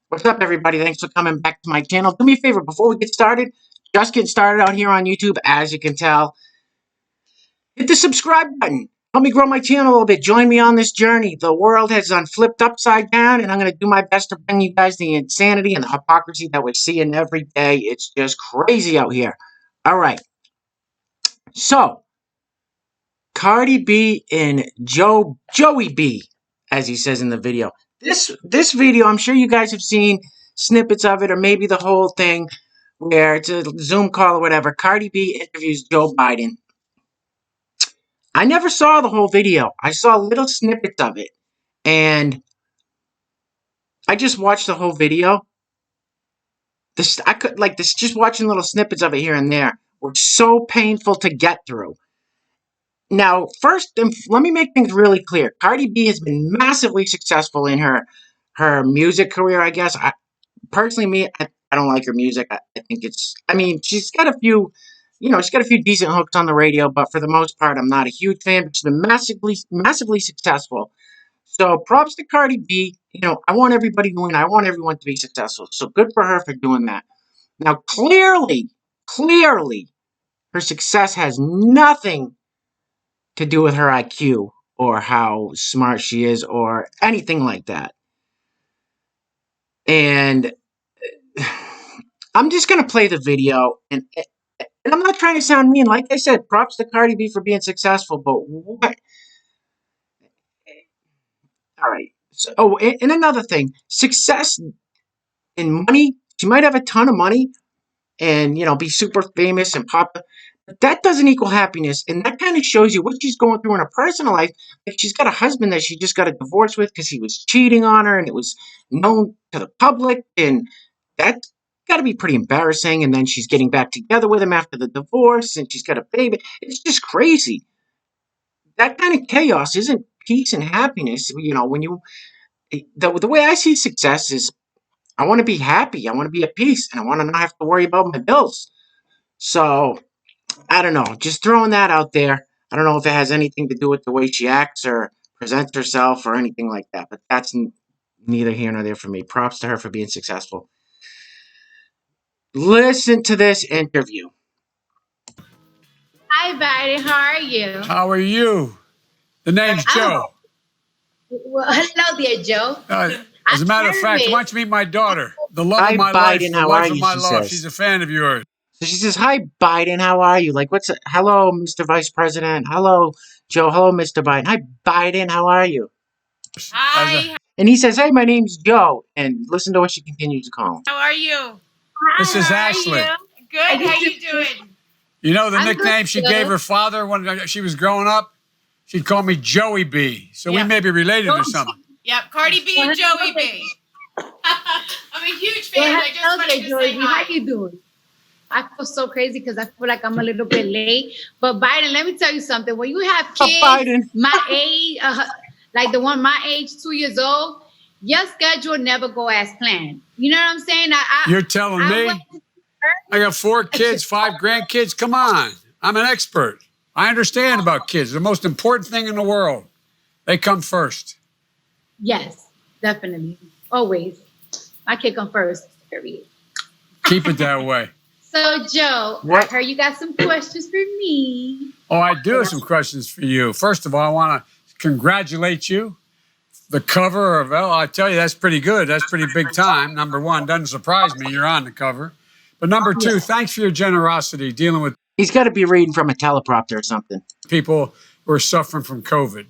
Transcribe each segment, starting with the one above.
What's up, everybody? Thanks for coming back to my channel. Do me a favor, before we get started, just getting started out here on YouTube, as you can tell, hit the subscribe button. Help me grow my channel a little bit. Join me on this journey. The world has flipped upside down, and I'm going to do my best to bring you guys the insanity and the hypocrisy that we're seeing every day. It's just crazy out here. All right. So, Cardi B and Joey B, as he says in the video. This video, I'm sure you guys have seen snippets of it, or maybe the whole thing, where it's a Zoom call or whatever. Cardi B interviews Joe Biden. I never saw the whole video. I saw little snippets of it, and I just watched the whole video. I could just watching little snippets of it here and there were so painful to get through. Now, first, let me make things really clear. Cardi B has been massively successful in her music career, I guess. Personally, I don't like her music. I think she's got a few, she's got a few decent hooks on the radio, but for the most part, I'm not a huge fan. But she's been massively successful. So props to Cardi B. I want everybody to win. I want everyone to be successful. So good for her for doing that. Now, clearly, her success has nothing to do with her IQ or how smart she is or anything like that. And I'm just going to play the video, and I'm not trying to sound mean. Like I said, props to Cardi B for being successful, but what? All right. So, and another thing, success and money, she might have a ton of money and, be super famous and popular, but that doesn't equal happiness. And that kind of shows you what she's going through in her personal life. Like, she's got a husband that she just got a divorce with because he was cheating on her, and it was known to the public, and that's got to be pretty embarrassing. And then she's getting back together with him after the divorce, and she's got a baby. It's just crazy. That kind of chaos isn't peace and happiness. When the way I see success is, I want to be happy, I want to be at peace, and I want to not have to worry about my bills. So, I don't know, just throwing that out there. I don't know if it has anything to do with the way she acts or presents herself or anything like that, but that's neither here nor there for me. Props to her for being successful. Listen to this interview. Hi, Biden. How are you? How are you? The name's Joe. Well, hello there, Joe. As a matter of fact, why don't you meet my daughter, the love Hi, of my Biden, life, how the life are of you, my she love. says. She's a fan of yours. So she says, "Hi, Biden, how are you?" Like, hello, Mr. Vice President. Hello, Joe. Hello, Mr. Biden. Hi, Biden, how are you? Hi. And he says, "Hey, my name's Joe." And listen to what she continues to call him. How are you? This is Ashley. Good. How you doing? You know the I'm nickname good, she Joe. gave her father when she was growing up? She'd call me Joey B. So we Yeah. may be related or something. Yep, Cardi B and Joey B. I'm a huge fan. I just wanted to say hi. How you doing? I feel so crazy because I feel like I'm a little bit late. But Biden, let me tell you something. When you have kids Biden. my age, like the one my age, 2 years old, your schedule never go as planned. You know what I'm saying? You're telling me? I got 4 kids, 5 grandkids. Come on. I'm an expert. I understand about kids. The most important thing in the world. They come first. Yes, definitely. Always. My kid come first, period. Keep it that way. So, Joe, What? I heard you got some questions for me. Oh, I do have some questions for you. First of all, I want to congratulate you. The cover of, I tell you, that's pretty good. That's pretty big time. Number one, doesn't surprise me. You're on the cover. But number two, thanks for your generosity dealing with He's got to be reading from a teleprompter or something. people who are suffering from COVID.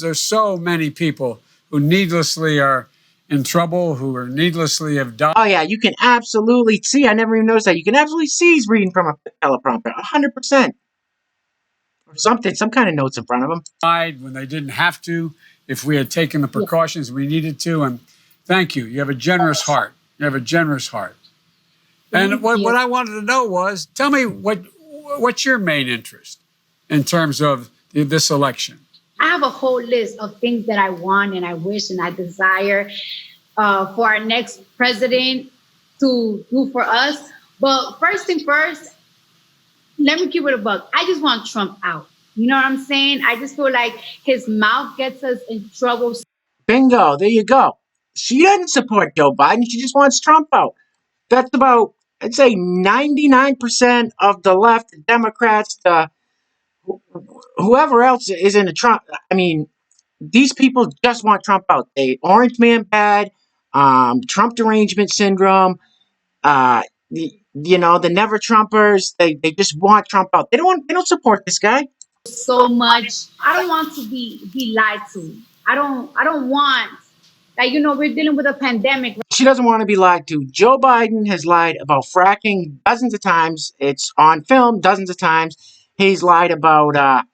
There's so many people who needlessly are in trouble, who are needlessly have died. Oh, yeah, you can absolutely see. I never even noticed that. You can absolutely see he's reading from a teleprompter. 100%. Or something, some kind of notes in front of him. When they didn't have to, if we had taken the precautions we needed to. And thank you. You have a generous heart. You have a generous heart. And what I wanted to know was, tell me what's your main interest in terms of this election? I have a whole list of things that I want and I wish and I desire for our next president to do for us. But first thing first, let me keep it a buck. I just want Trump out. You know what I'm saying? I just feel like his mouth gets us in trouble. Bingo, there you go. She doesn't support Joe Biden. She just wants Trump out. That's about, I'd say, 99% of the left, the Democrats, whoever else is in the Trump. I mean, these people just want Trump out. They orange man bad, Trump derangement syndrome, the never Trumpers. They just want Trump out. They don't support this guy. So much. I don't want to be lied to. I don't want, like, we're dealing with a pandemic. She doesn't want to be lied to. Joe Biden has lied about fracking dozens of times. It's on film dozens of times. He's lied about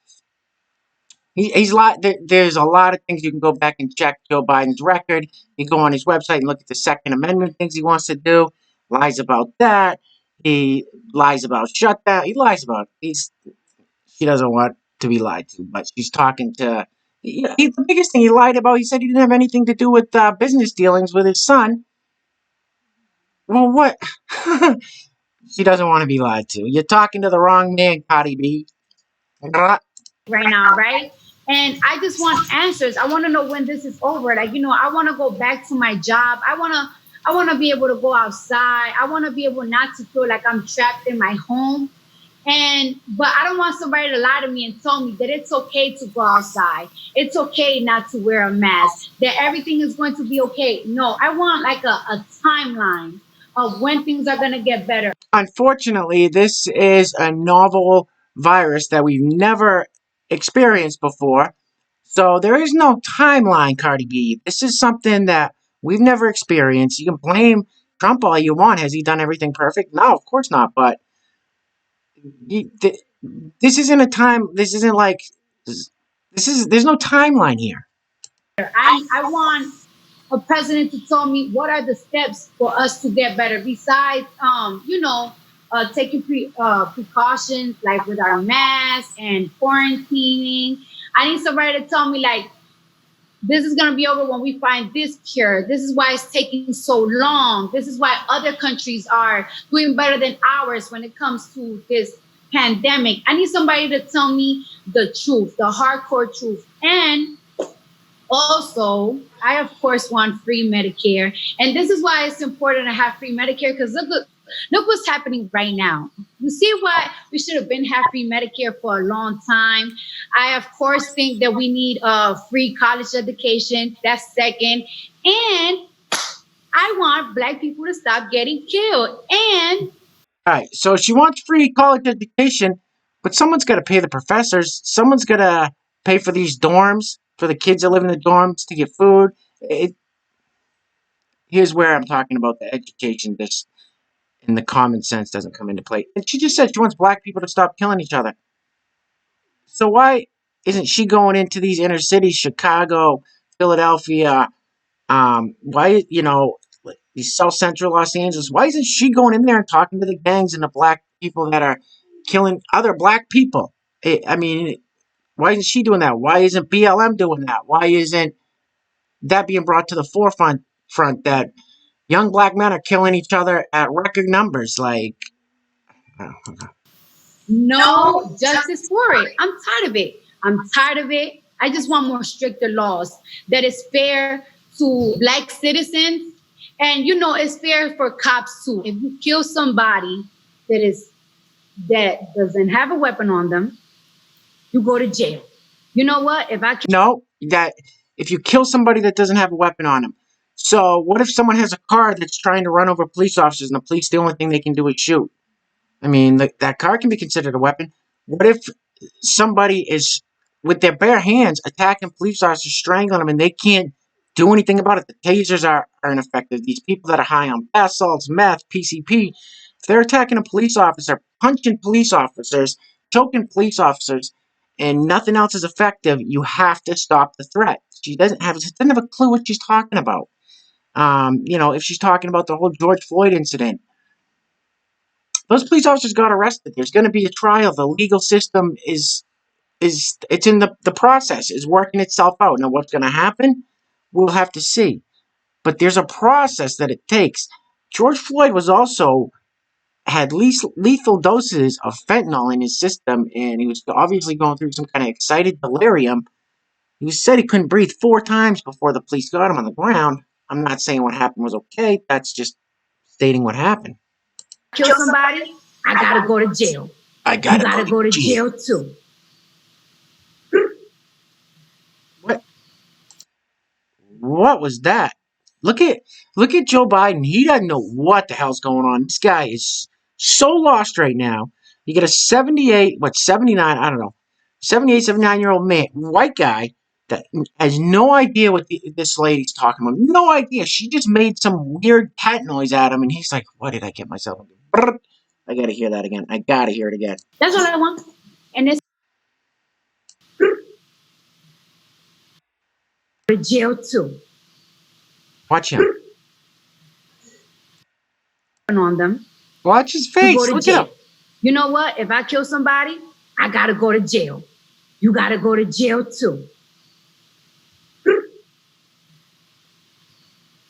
he's lied. There's a lot of things you can go back and check Joe Biden's record. You go on his website and look at the Second Amendment things he wants to do. Lies about that. He lies about shutdown. He lies about. She doesn't want to be lied to, but she's talking to. The biggest thing he lied about. He said he didn't have anything to do with business dealings with his son. Well, what? She doesn't want to be lied to. You're talking to the wrong man, Cardi B. Right now, right? And I just want answers. I want to know when this is over. Like, I want to go back to my job. I want to be able to go outside. I want to be able not to feel like I'm trapped in my home. But I don't want somebody to lie to me and tell me that it's okay to go outside. It's okay not to wear a mask, that everything is going to be okay. No, I want like a timeline of when things are going to get better. Unfortunately, this is a novel virus that we've never experienced before. So there is no timeline, Cardi B. This is something that we've never experienced. You can blame Trump all you want. Has he done everything perfect? No, of course not. But this isn't a time. This isn't like There's no timeline here. I want a president to tell me what are the steps for us to get better besides, taking precautions like with our masks and quarantining. I need somebody to tell me, like, this is going to be over when we find this cure. This is why it's taking so long. This is why other countries are doing better than ours when it comes to this pandemic. I need somebody to tell me the truth, the hardcore truth. And also, I, of course, want free Medicare. And this is why it's important to have free Medicare, because look what's happening right now. You see why we should have been have free Medicare for a long time. I, of course, think that we need a free college education. That's second. And I want Black people to stop getting killed. And all right, so she wants free college education, but someone's got to pay the professors. Someone's got to pay for these dorms, for the kids that live in the dorms to get food. Here's where I'm talking about the education. This and the common sense doesn't come into play. And she just said she wants Black people to stop killing each other. So why isn't she going into these inner cities, Chicago, Philadelphia, why, these South Central Los Angeles, why isn't she going in there and talking to the gangs and the Black people that are killing other Black people? Why isn't she doing that? Why isn't BLM doing that? Why isn't that being brought to the forefront that young Black men are killing each other at record numbers? Like, no justice for it. I'm tired of it. I just want more stricter laws that is fair to Black citizens. And, it's fair for cops too. If you kill somebody that doesn't have a weapon on them, you go to jail. You know what? That if you kill somebody that doesn't have a weapon on them. So what if someone has a car that's trying to run over police officers and the police, the only thing they can do is shoot? I mean, that car can be considered a weapon. What if somebody is, with their bare hands, attacking police officers, strangling them, and they can't do anything about it? The tasers are ineffective. These people that are high on bath salts, meth, PCP, if they're attacking a police officer, punching police officers, choking police officers, and nothing else is effective, you have to stop the threat. She doesn't have a clue what she's talking about. If she's talking about the whole George Floyd incident, those police officers got arrested. There's going to be a trial. The legal system it's in the process, is working itself out. Now, what's going to happen? We'll have to see. But there's a process that it takes. George Floyd was also had lethal doses of fentanyl in his system, and he was obviously going through some kind of excited delirium. He said he couldn't breathe 4 times before the police got him on the ground. I'm not saying what happened was okay. That's just stating what happened. Kill somebody, I gotta go to jail. I You gotta gotta go go to to jail. jail too. What? What was that? Look at Joe Biden. He doesn't know what the hell's going on. This guy is so lost right now. You get a 78, 79, I don't know, 78, 79-year-old man, white guy that has no idea what this lady's talking about. No idea. She just made some weird cat noise at him, and he's like, what did I get myself into? Brrr. I gotta hear that again. I gotta hear it again. That's all I want. And it's to jail too. Watch him. On them. Watch his To face. go to Look jail. at him. You know what? If I kill somebody, I gotta go to jail. You gotta go to jail too.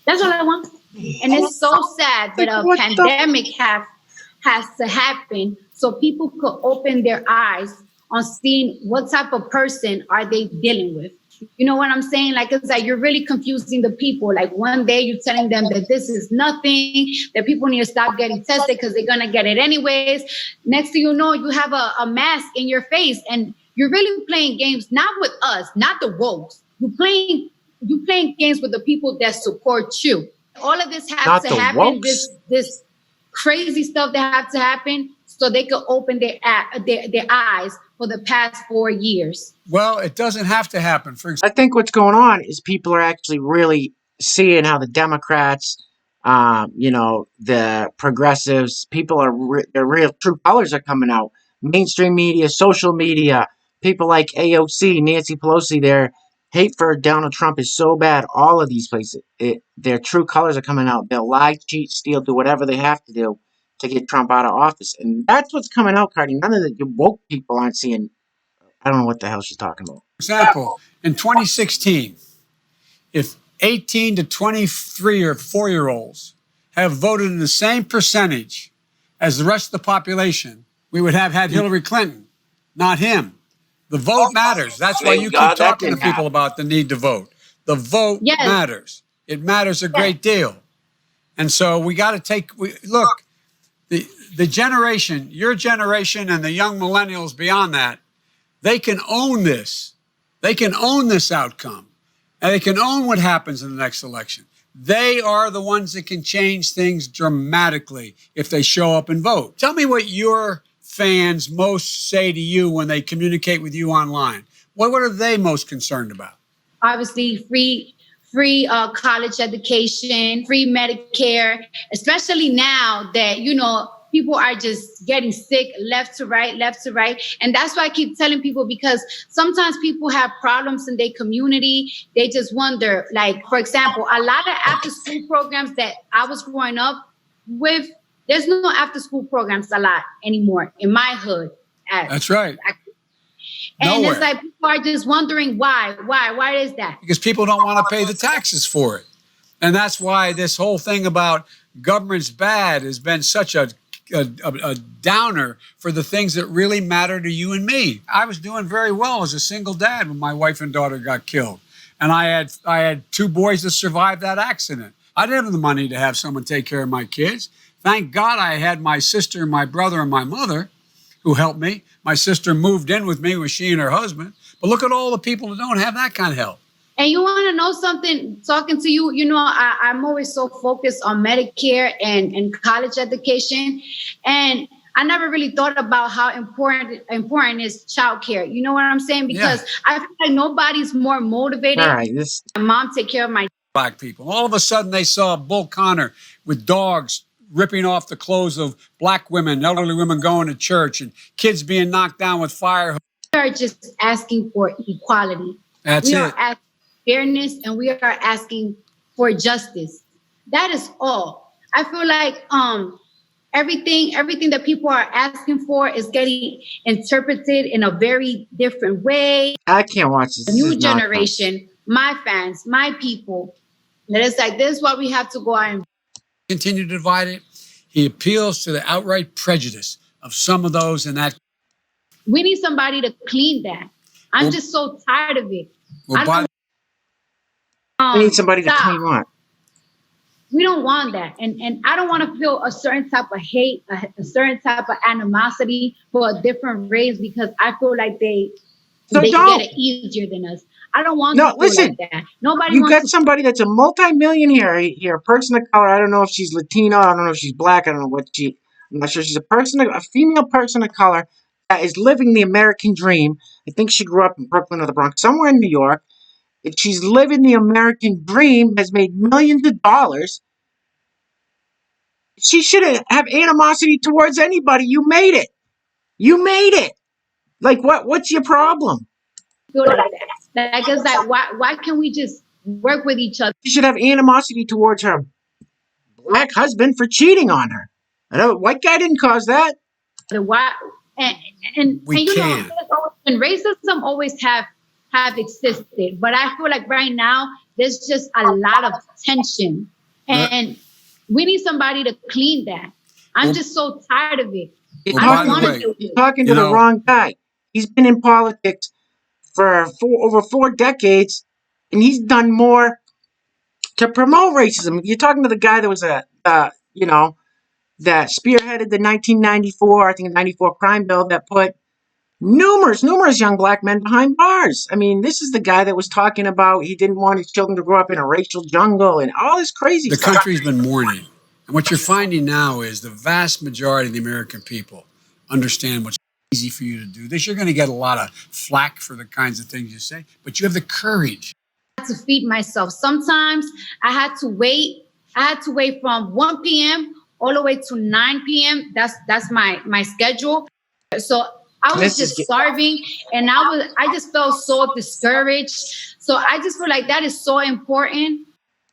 That's all I want. And it's so sad that a pandemic has to happen so people could open their eyes on seeing what type of person are they dealing with. You know what I'm saying? Like, it's like you're really confusing the people. Like, one day you're telling them that this is nothing, that people need to stop getting tested because they're going to get it anyways. Next thing you know, you have a mask in your face and you're really playing games, not with us, not the wokes. You're playing games with the people that support you. All of this has to happen, this crazy stuff that have to happen so they could open their eyes for the past 4 years. Well, it doesn't have to happen. I think what's going on is people are actually really seeing how the Democrats, the progressives, people are their real true colors are coming out. Mainstream media, social media, people like AOC, Nancy Pelosi, their hate for Donald Trump is so bad. All of these places, their true colors are coming out. They'll lie, cheat, steal, do whatever they have to do to get Trump out of office. And that's what's coming out, Cardi. None of the woke people aren't seeing. I don't know what the hell she's talking about. For example, in 2016, if 18 to 23 or 4-year-olds have voted in the same percentage as the rest of the population, we would have had Hillary Clinton, not him. The vote matters. That's why you keep talking to people about the need to vote. The vote matters. It matters a great deal. And so we got to look, the generation, your generation and the young millennials beyond that, they can own this. They can own this outcome. And they can own what happens in the next election. They are the ones that can change things dramatically if they show up and vote. Tell me what your fans most say to you when they communicate with you online. What are they most concerned about? Obviously, free college education, free Medicare, especially now that, people are just getting sick left to right. And that's why I keep telling people, because sometimes people have problems in their community. They just wonder, like, for example, a lot of after school programs that I was growing up with, there's no after school programs a lot anymore in my hood. That's right. And it's like people are just wondering why. Why is that? Because people don't want to pay the taxes for it. And that's why this whole thing about government's bad has been such a downer for the things that really matter to you and me. I was doing very well as a single dad when my wife and daughter got killed. And I had 2 boys that survived that accident. I didn't have the money to have someone take care of my kids. Thank God I had my sister, my brother, and my mother who helped me. My sister moved in with me with she and her husband. But look at all the people that don't have that kind of help. And you want to know something, talking to you, I'm always so focused on Medicare and college education. And I never really thought about how important is childcare. You know what I'm saying? Because I feel like nobody's more motivated. All right, my mom take care of my Black people. All of a sudden they saw Bull Connor with dogs ripping off the clothes of Black women, elderly women going to church, and kids being knocked down with fire. We are just asking for equality. That's we are asking fairness, and we are asking for justice. That is all. I feel like everything that people are asking for is getting interpreted in a very different way. I can't watch this. The new generation, my fans, my people. That it's like, this is what we have to go out and continue to divide it. He appeals to the outright prejudice of some of those in that. We need somebody to clean that. I'm just so tired of it. We need somebody to clean what? We don't want that, and I don't want to feel a certain type of hate, a certain type of animosity for a different race because I feel like So they get don't. it easier than us. I don't want to No, feel like listen. that. Nobody You wants got to. somebody that's a multimillionaire here, a person of color. I don't know if she's Latino. I don't know if she's black. I don't know what she. I'm not sure. She's a female person of color that is living the American dream. I think she grew up in Brooklyn or the Bronx, somewhere in New York. And she's living the American dream, has made millions of dollars. She shouldn't have animosity towards anybody. You made it. You made it. Like what? What's your problem? Feel like that. Like it's like why can't we just work with each other? She should have animosity towards her black husband for cheating on her. I know white guy didn't cause that. Why and We you know can't. and racism always have existed, but I feel like right now there's just a lot of tension, and we need somebody to clean that. I'm Well, just so tired of it. You're well, I by don't the want to way, do you're it. talking you to the know, wrong guy. He's been in politics for over 4 decades, and he's done more to promote racism. You're talking to the guy that was that spearheaded the 1994, I think, 94 crime bill that put numerous young black men behind bars. I mean, this is the guy that was talking about he didn't want his children to grow up in a racial jungle and all this crazy the stuff. country's been mourning. And what you're finding now is the vast majority of the American people understand what's easy for you to do this. You're going to get a lot of flack for the kinds of things you say, but you have the courage. To feed myself. Sometimes I had to wait. I had to wait from 1 p.m. all the way to 9 p.m. That's my schedule. So I was This is just starving, and I just felt so discouraged. So I just feel like that is so important.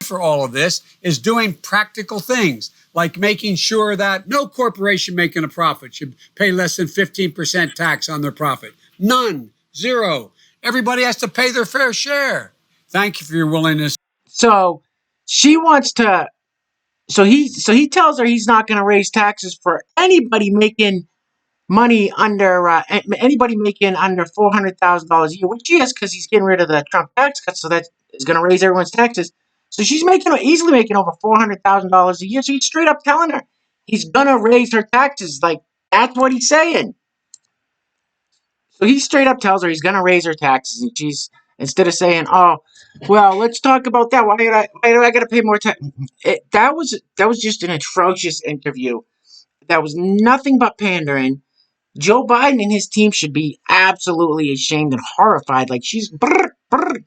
For all of this is doing practical things like making sure that no corporation making a profit should pay less than 15% tax on their profit. None, zero. Everybody has to pay their fair share. Thank you for your willingness. so she wants to he tells her he's not going to raise taxes for anybody making money under anybody making under $400,000 a year, which he is because he's getting rid of the Trump tax cuts, so that is going to raise everyone's taxes. So she's easily making over $400,000 a year. So he's straight up telling her he's going to raise her taxes. Like that's what he's saying. So he straight up tells her he's going to raise her taxes, and she's instead of saying, "Oh, well, let's talk about that. Why do I got to pay more tax?" That was just an atrocious interview. That was nothing but pandering. Joe Biden and his team should be absolutely ashamed and horrified. Like she's, brr, brr,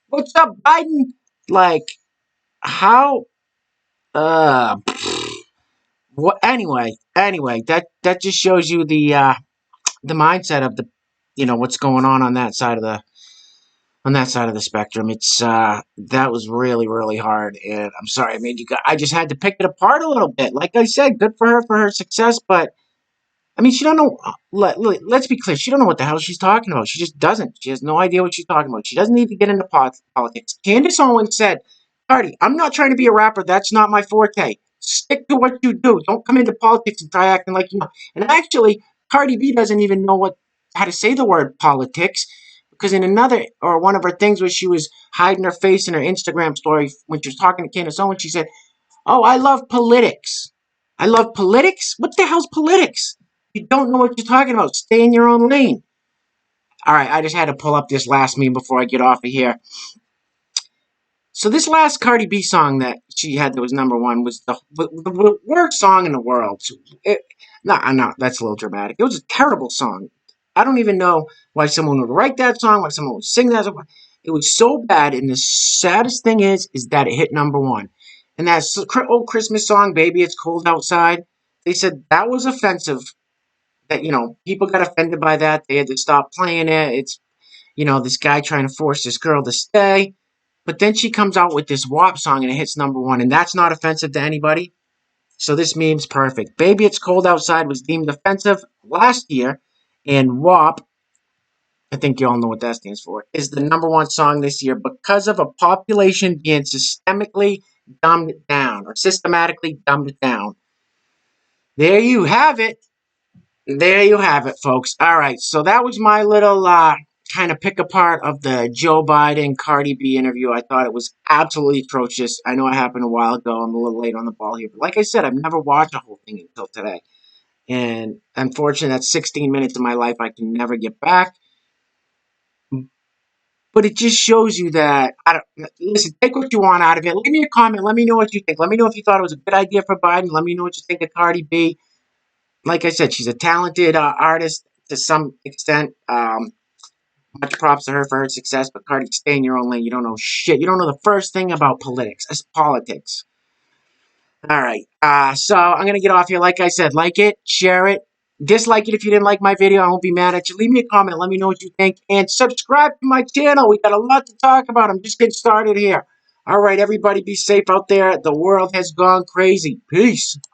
what's up, Biden? Like how? What? Anyway, that just shows you the mindset of what's going on that side of the spectrum. It's that was really hard, and I'm sorry. I mean, I just had to pick it apart a little bit. Like I said, good for her for her success, but I mean, she don't know. Let's be clear. She don't know what the hell she's talking about. She just doesn't. She has no idea what she's talking about. She doesn't need to get into politics. Candace Owens said, "Cardi, I'm not trying to be a rapper. That's not my forte. Stick to what you do. Don't come into politics and try acting like you know." And actually, Cardi B doesn't even know how to say the word politics because in another or one of her things where she was hiding her face in her Instagram story when she was talking to Candace Owens, she said, "Oh, I love politics. I love politics? What the hell's politics? You don't know what you're talking about. Stay in your own lane." All right, I just had to pull up this last meme before I get off of here. So this last Cardi B song that she had that was number one was the worst song in the world. No, that's a little dramatic. It was a terrible song. I don't even know why someone would write that song, why someone would sing that song. It was so bad, and the saddest thing is that it hit number one. And that old Christmas song, "Baby It's Cold Outside," they said that was offensive. That people got offended by that. They had to stop playing it. It's this guy trying to force this girl to stay. But then she comes out with this WAP song and it hits number one, and that's not offensive to anybody. So this meme's perfect. "Baby It's Cold Outside" was deemed offensive last year, and WAP, I think you all know what that stands for, is the number one song this year because of a population being systematically dumbed down. There you have it. There you have it, folks. All right, so that was my little kind of pick apart of the Joe Biden Cardi B interview. I thought it was absolutely atrocious. I know it happened a while ago. I'm a little late on the ball here, but like I said, I've never watched the whole thing until today. And unfortunately, that's 16 minutes of my life I can never get back. But it just shows you that, listen, take what you want out of it. Leave me a comment. Let me know what you think. Let me know if you thought it was a good idea for Biden. Let me know what you think of Cardi B. Like I said, she's a talented artist to some extent. Much props to her for her success. But Cardi, stay in your own lane. You don't know shit. You don't know the first thing about politics. It's politics. All right. So I'm going to get off here. Like I said, like it, share it. Dislike it if you didn't like my video. I won't be mad at you. Leave me a comment. Let me know what you think. And subscribe to my channel. We got a lot to talk about. I'm just getting started here. All right, everybody be safe out there. The world has gone crazy. Peace.